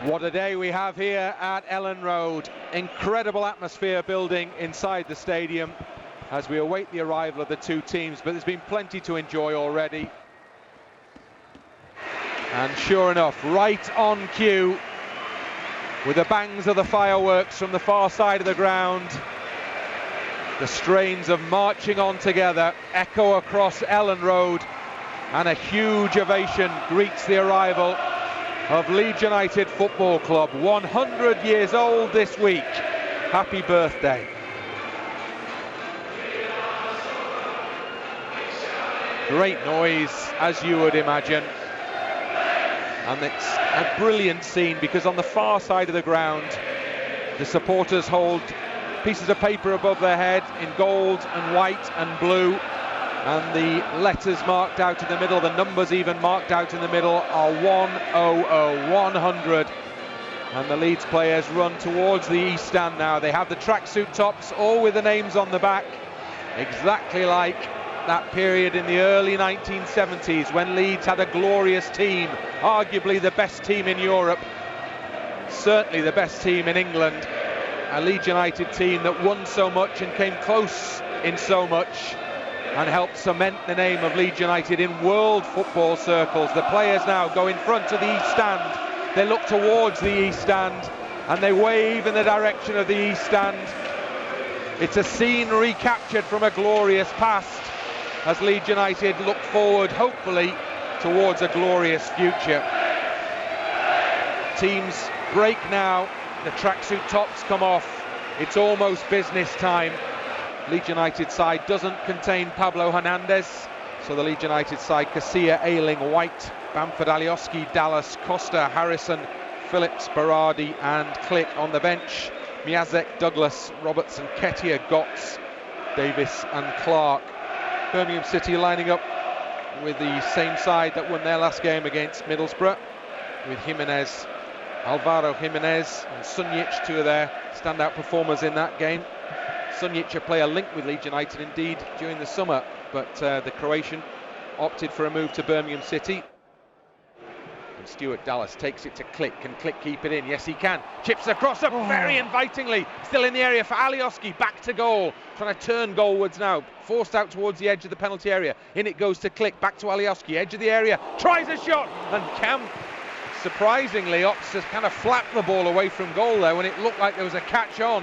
What a day we have here at Elland Road. Incredible atmosphere building inside the stadium as we await the arrival of the two teams, but there's been plenty to enjoy already. And sure enough, right on cue, with the bangs of the fireworks from the far side of the ground, the strains of Marching On Together echo across Elland Road, and a huge ovation greets the arrival of Leeds United Football Club, 100 years old this week. Happy birthday. Great noise, as you would imagine. And it's a brilliant scene because on the far side of the ground, the supporters hold pieces of paper above their head in gold and white and blue. And the letters marked out in the middle, the numbers even marked out in the middle, are 100, 100. And the Leeds players run towards the East Stand now. They have the tracksuit tops, all with the names on the back, exactly like that period in the early 1970s when Leeds had a glorious team, arguably the best team in Europe, certainly the best team in England. A Leeds United team that won so much and came close in so much, and helped cement the name of Leeds United in world football circles. The players now go in front of the East Stand. They look towards the East Stand and they wave in the direction of the East Stand. It's a scene recaptured from a glorious past as Leeds United look forward, hopefully, towards a glorious future. Teams break now. The tracksuit tops come off. It's almost business time. Leeds United side doesn't contain Pablo Hernandez, so the Leeds United side: Casilla, Ayling, White, Bamford, Alioski, Dallas, Costa, Harrison, Phillips, Berardi and Click on the bench. Miazek, Douglas, Robertson, Ketia, Gotts, Davis and Clark. Birmingham City lining up with the same side that won their last game against Middlesbrough, with Jimenez, Alvaro Jimenez and Sunjic, two of their standout performers in that game. Sunjic, a player linked with Leeds United indeed during the summer, but the Croatian opted for a move to Birmingham City. And Stuart Dallas takes it to Click. Can Click keep it in? Yes, he can. Chips across it very invitingly. Still in the area for Alioski. Back to goal. Trying to turn goalwards now. Forced out towards the edge of the penalty area. In it goes to Click. Back to Alioski. Edge of the area. Tries a shot. And Camp, surprisingly, opts to kind of flap the ball away from goal there when it looked like there was a catch on.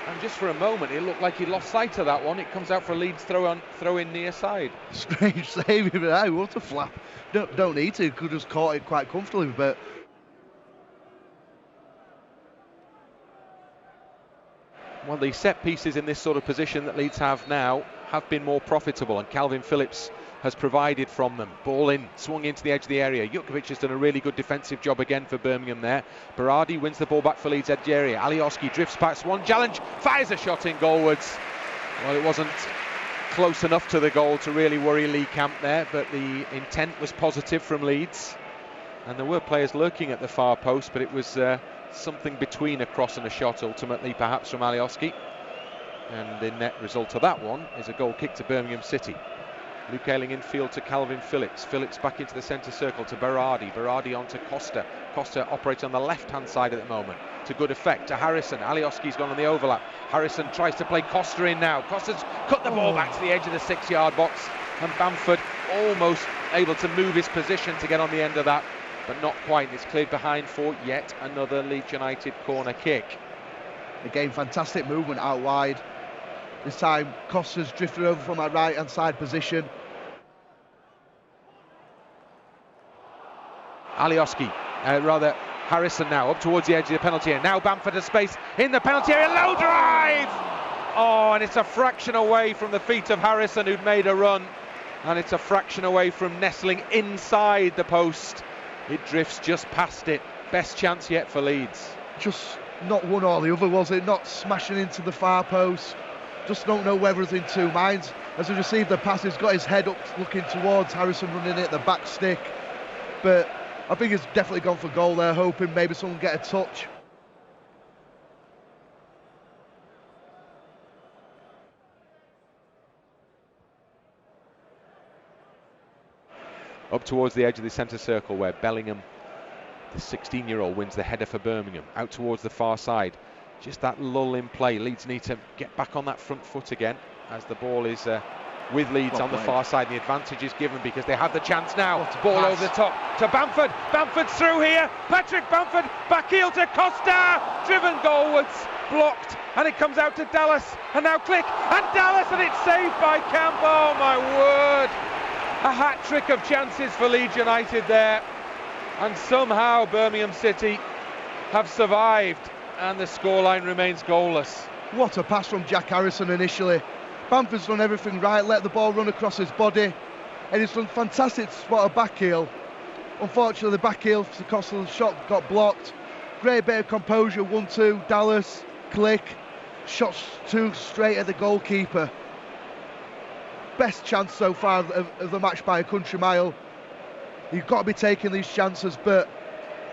And just for a moment, it looked like he lost sight of that one. It comes out for a Leeds throw in near side. Strange save, but hey, what a flap. Don't need to, could have just caught it quite comfortably, but... Well, the set pieces in this sort of position that Leeds have now have been more profitable, and Calvin Phillips has provided from them. Ball in, swung into the edge of the area. Jutkovic has done a really good defensive job again for Birmingham there. Berardi wins the ball back for Leeds edge area. Alioski drifts past one challenge, fires a shot in goalwards. Well, it wasn't close enough to the goal to really worry Lee Camp there, but the intent was positive from Leeds. And there were players lurking at the far post, but it was something between a cross and a shot ultimately, perhaps from Alioski. And the net result of that one is a goal kick to Birmingham City. Luke Ayling infield to Calvin Phillips. Phillips back into the centre circle to Berardi. Berardi on to Costa. Costa operates on the left-hand side at the moment to good effect to Harrison. Alioski's gone on the overlap. Harrison tries to play Costa in now. Costa's cut the ball back to the edge of the 6-yard box, and Bamford almost able to move his position to get on the end of that, but not quite. It's cleared behind for yet another Leeds United corner kick. Again, fantastic movement out wide. This time Costa's drifted over from that right-hand side position. Alioski, rather Harrison now up towards the edge of the penalty area. Now Bamford has space in the penalty area. Low drive! Oh, and it's a fraction away from the feet of Harrison, who'd made a run. And it's a fraction away from nestling inside the post. It drifts just past it. Best chance yet for Leeds. Just not one or the other, was it? Not smashing into the far post. Just don't know whether it's in two minds. As he received the pass, he's got his head up looking towards Harrison running it at the back stick. But I think he's definitely gone for goal there, hoping maybe someone get a touch. Up towards the edge of the centre circle where Bellingham The 16-year-old wins the header for Birmingham, out towards the far side. Just that lull in play. Leeds need to get back on that front foot again as the ball is with Leeds on the far side. The advantage is given because they have the chance now. Ball over the top to Bamford. Bamford's through here. Patrick Bamford, back heel to Costa. Driven goalwards, blocked, and it comes out to Dallas. And now Click, and Dallas, and it's saved by Camp. Oh my word. A hat-trick of chances for Leeds United there. And somehow Birmingham City have survived, and the scoreline remains goalless. What a pass from Jack Harrison initially. Bamford's done everything right, let the ball run across his body, and he's done fantastic spot a back heel. Unfortunately, the back heel for Costa's shot got blocked. Great bit of composure, 1-2, Dallas, Click, shots 2 straight at the goalkeeper. Best chance so far of the match by a country mile. You've got to be taking these chances, but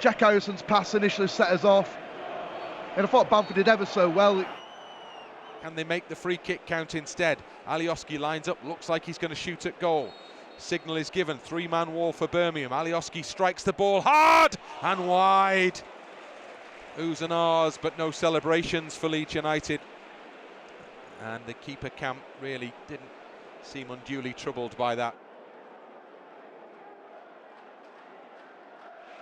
Jack Harrison's pass initially set us off, and I thought Bamford did ever so well. Can they make the free kick count instead? Alioski lines up, looks like he's going to shoot at goal. Signal is given, 3-man wall for Birmingham. Alioski strikes the ball hard and wide. Oohs and ahs, but no celebrations for Leeds United. And the keeper Camp really didn't seem unduly troubled by that.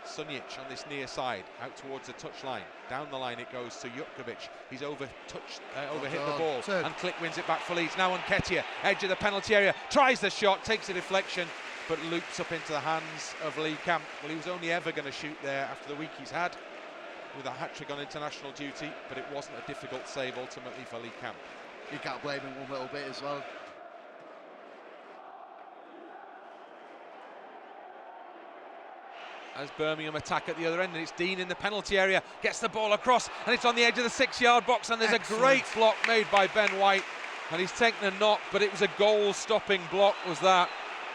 Sunjic on this near side, out towards the touchline. Down the line it goes to Jutkovic. He's overhit the ball, and Click wins it back for Leeds. Now on Nketiah, edge of the penalty area, tries the shot, takes a deflection, but loops up into the hands of Lee Camp. Well, he was only ever going to shoot there after the week he's had with a hat-trick on international duty, but it wasn't a difficult save ultimately for Lee Camp. You can't blame him one little bit as well. As Birmingham attack at the other end, and it's Dean in the penalty area, gets the ball across, and it's on the edge of the 6-yard box, and there's a great block made by Ben White, and he's taken a knock, but it was a goal-stopping block, was that,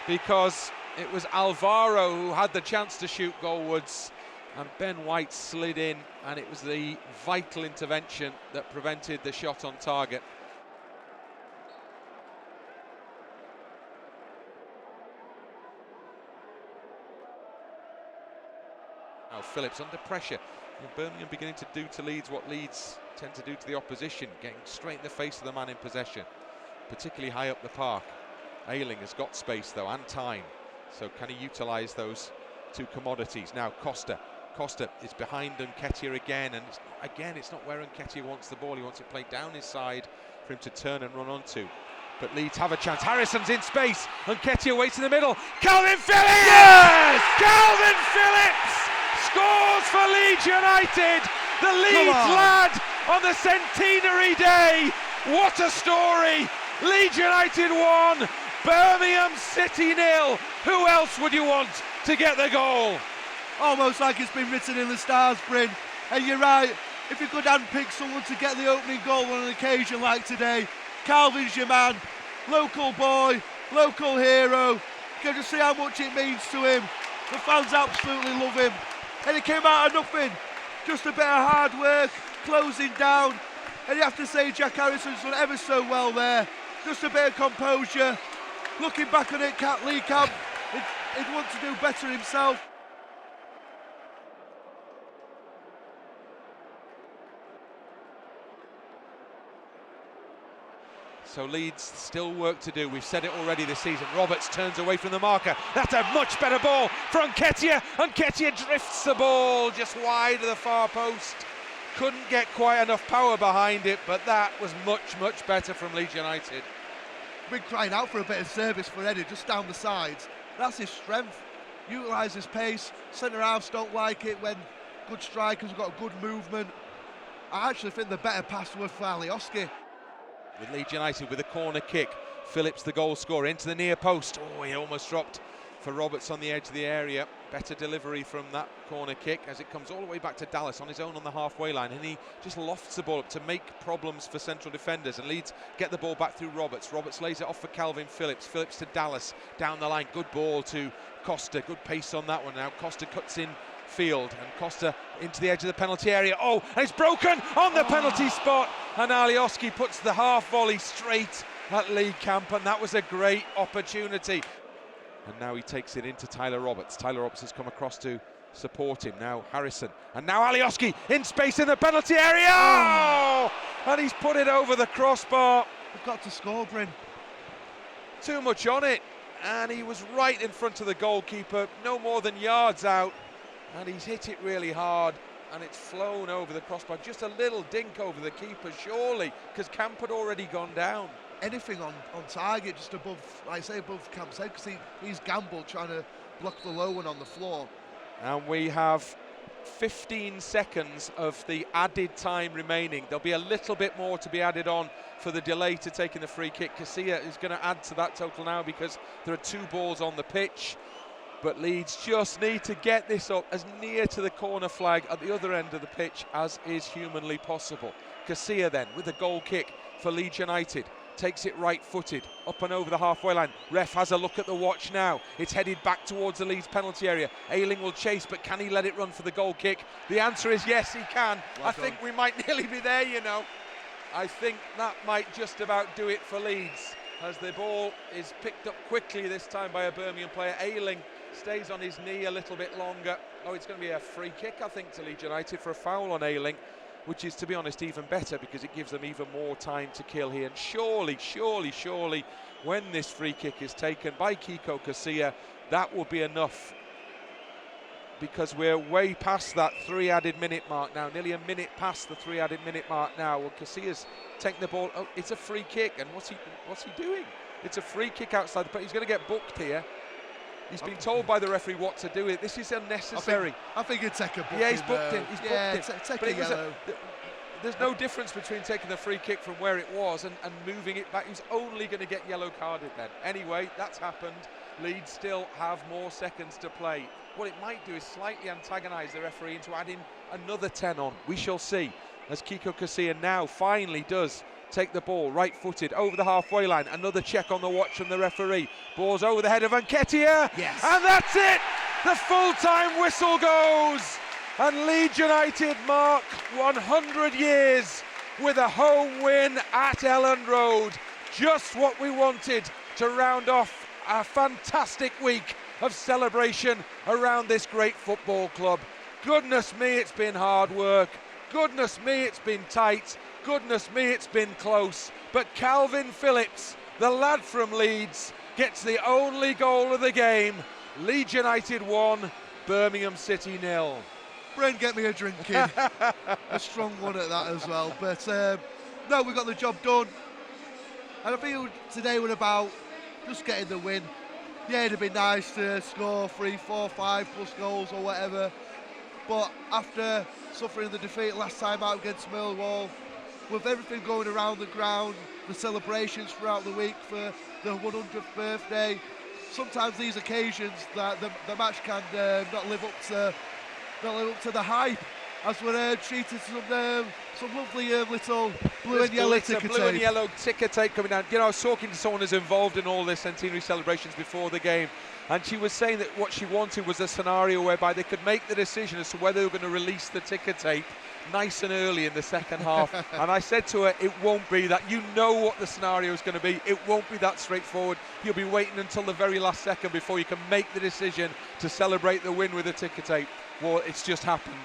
because it was Alvaro who had the chance to shoot goalwards, and Ben White slid in, and it was the vital intervention that prevented the shot on target. Now Phillips under pressure. Birmingham beginning to do to Leeds what Leeds tend to do to the opposition, getting straight in the face of the man in possession, particularly high up the park. Ayling has got space though and time, so can he utilise those two commodities? Now Costa is behind Nketiah again, and it's not where Nketiah wants the ball. He wants it played down his side for him to turn and run onto. But Leeds have a chance. Harrison's in space. Nketiah waits in the middle. Calvin Phillips! Yes! Calvin Phillips scores for Leeds United. The Leeds lad on the Centenary day. What a story! Leeds United 1, Birmingham City 0. Who else would you want to get the goal? Almost like it's been written in the stars, Bryn. And you're right, if you could handpick someone to get the opening goal on an occasion like today, Calvin's your man. Local boy, local hero. You can just see how much it means to him. The fans absolutely love him. And it came out of nothing. Just a bit of hard work, closing down. And you have to say Jack Harrison's done ever so well there. Just a bit of composure. Looking back on it, Lee Camp, he'd want to do better himself. So Leeds still work to do. We've said it already this season. Roberts turns away from the marker. That's a much better ball for Nketiah. Nketiah drifts the ball just wide of the far post. Couldn't get quite enough power behind it, but that was much better from Leeds United. Been crying out for a bit of service for Eddie, just down the sides. That's his strength. Utilise his pace. Centre halves don't like it when good strikers have got good movement. I actually think the better pass was for Alioski. With Leeds United with a corner kick. Phillips, the goal scorer, into the near post. Oh, he almost dropped for Roberts on the edge of the area. Better delivery from that corner kick as it comes all the way back to Dallas on his own on the halfway line, and he just lofts the ball up to make problems for central defenders, and Leeds get the ball back through Roberts. Roberts lays it off for Calvin Phillips. Phillips to Dallas, down the line, good ball to Costa, good pace on that one. Now Costa cuts in field, and Costa into the edge of the penalty area. Oh, and it's broken on the penalty spot, and Alioski puts the half volley straight at Lee Camp, and that was a great opportunity. And now he takes it into Tyler Roberts. Tyler Roberts has come across to support him. Now Harrison. And now Alioski in space in the penalty area. Oh! And he's put it over the crossbar. We've got to score, Bryn. Too much on it. And he was right in front of the goalkeeper, no more than yards out. And he's hit it really hard. And it's flown over the crossbar. Just a little dink over the keeper, surely, because Camp had already gone down. Anything on target, just above, like I say, above Camp's head, because he's gambled trying to block the low one on the floor. And we have 15 seconds of the added time remaining. There'll be a little bit more to be added on for the delay to taking the free kick. Casilla is going to add to that total now because there are 2 balls on the pitch. But Leeds just need to get this up as near to the corner flag at the other end of the pitch as is humanly possible. Casilla then with a goal kick for Leeds United. Takes it right-footed, up and over the halfway line. Ref has a look at the watch now. It's headed back towards the Leeds penalty area. Ayling will chase, but can he let it run for the goal kick? The answer is yes, he can. I think we might nearly be there, you know. I think that might just about do it for Leeds, as the ball is picked up quickly this time by a Birmingham player. Ayling stays on his knee a little bit longer. Oh, it's going to be a free kick, I think, to Leeds United for a foul on Ayling, which is, to be honest, even better because it gives them even more time to kill here. And surely, when this free kick is taken by Kiko Casilla, that will be enough, because we're way past that 3 added minute mark now, nearly a minute past the 3 added minute mark now. Well, Casilla's taking the ball. Oh, it's a free kick, and what's he doing? It's a free kick outside the, but he's going to get booked here. He's been told by the referee what to do. This is unnecessary. I think he'd take a booking. Yeah, he's booked him. He's booked him. Take a yellow. There's no difference between taking the free kick from where it was and moving it back. He's only going to get yellow carded then. Anyway, that's happened. Leeds still have more seconds to play. What it might do is slightly antagonise the referee into adding another 10 on. We shall see, as Kiko Casilla now finally does take the ball right-footed over the halfway line. Another check on the watch from the referee. Ball's over the head of Nketiah. Yes. And that's it. The full-time whistle goes. And Leeds United mark 100 years with a home win at Elland Road. Just what we wanted to round off a fantastic week of celebration around this great football club. Goodness me, it's been hard work. Goodness me, it's been tight. Goodness me, it's been close. But Calvin Phillips, the lad from Leeds, gets the only goal of the game. Leeds United 1, Birmingham City 0. Brent, get me a drink in. A strong one at that as well. But no, we got the job done. And I feel today was about just getting the win. Yeah, it'd be nice to score 3, 4, 5 plus goals or whatever. But after suffering the defeat last time out against Millwall, with everything going around the ground, the celebrations throughout the week for the 100th birthday, sometimes these occasions that the match can not live up to the hype, as we're treated some lovely little blue and yellow ticker tape. Blue and yellow ticker tape coming down. You know, I was talking to someone who's involved in all this Centenary celebrations before the game, and she was saying that what she wanted was a scenario whereby they could make the decision as to whether they were going to release the ticker tape nice and early in the second half. And I said to her, it won't be that. You know what the scenario is going to be. It won't be that straightforward. You'll be waiting until the very last second before you can make the decision to celebrate the win with the ticker tape. Well, it's just happened.